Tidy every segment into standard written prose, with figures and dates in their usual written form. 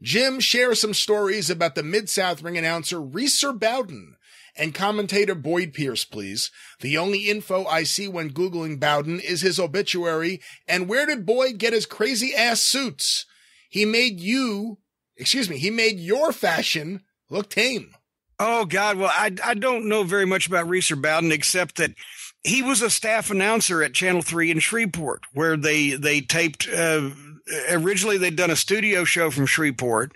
Jim shares some stories about the Mid-South ring announcer Reeser Bowden and commentator Boyd Pierce, please. The only info I see when Googling Bowden is his obituary. And where did Boyd get his crazy ass suits? He made your fashion look tame. Oh, God. Well, I don't know very much about Reeser Bowden, except that he was a staff announcer at Channel 3 in Shreveport, where they taped, originally they'd done a studio show from Shreveport,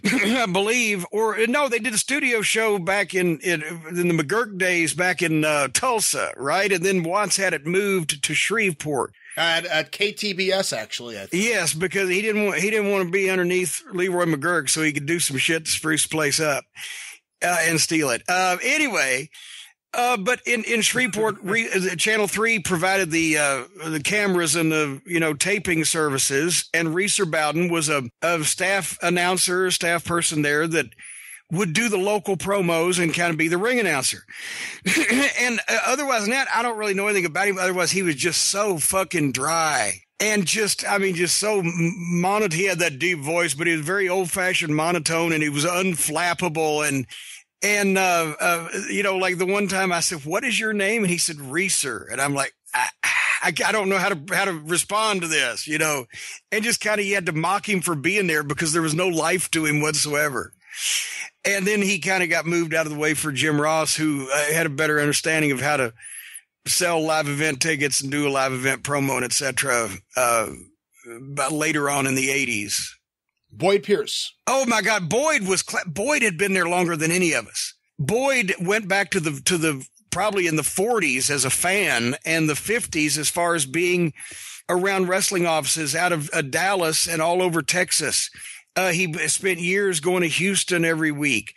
I believe, they did a studio show back in the McGurk days back in Tulsa, right? And then Watts had it moved to Shreveport. At KTBS, actually, I think. Yes, because he didn't want to be underneath Leroy McGurk, so he could do some shit to spruce the place up and steal it. Anyway, but in Shreveport, Channel 3 provided the cameras and the taping services, and Reeser Bowden was a staff announcer, staff person there that would do the local promos and kind of be the ring announcer. And otherwise than that, I don't really know anything about him. Otherwise, he was just so fucking dry. And just so monotone. He had that deep voice, but he was very old-fashioned monotone, and he was unflappable. And like the one time I said, "What is your name?" And he said, "Reeser." And I'm like, I don't know how to respond to this, and just kind of, you had to mock him for being there because there was no life to him whatsoever. And then he kind of got moved out of the way for Jim Ross, who had a better understanding of how to sell live event tickets and do a live event promo and et cetera, about later on in the 80s. Boyd Pierce. Oh my God. Boyd had been there longer than any of us. Boyd went back to the probably in the 40s as a fan, and the 50s as far as being around wrestling offices out of Dallas and all over Texas. He spent years going to Houston every week.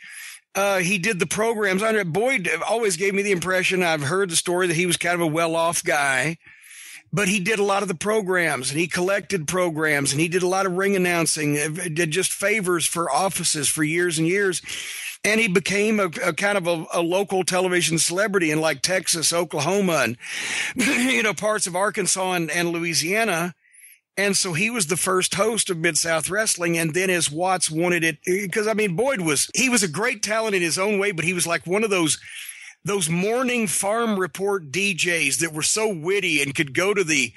He did the programs. Boyd always gave me the impression, I've heard the story, that he was kind of a well-off guy, but he did a lot of the programs, and he collected programs, and he did a lot of ring announcing, did just favors for offices for years and years. And he became a kind of a local television celebrity in like Texas, Oklahoma, and, parts of Arkansas and Louisiana. And so he was the first host of Mid-South Wrestling. And then as Watts wanted it, because Boyd was a great talent in his own way, but he was like one of those morning farm report DJs that were so witty and could go to the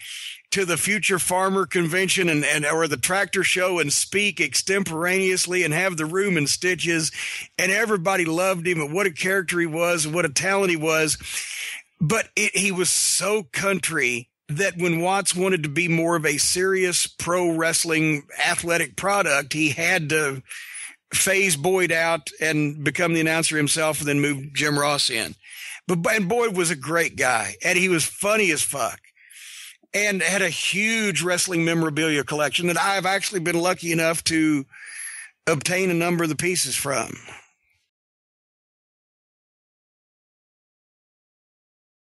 Future Farmer Convention or the tractor show and speak extemporaneously and have the room in stitches. And everybody loved him and what a character he was and what a talent he was. But he was so country that when Watts wanted to be more of a serious pro wrestling athletic product, he had to phase Boyd out and become the announcer himself and then move Jim Ross in. And Boyd was a great guy, and he was funny as fuck and had a huge wrestling memorabilia collection that I've actually been lucky enough to obtain a number of the pieces from.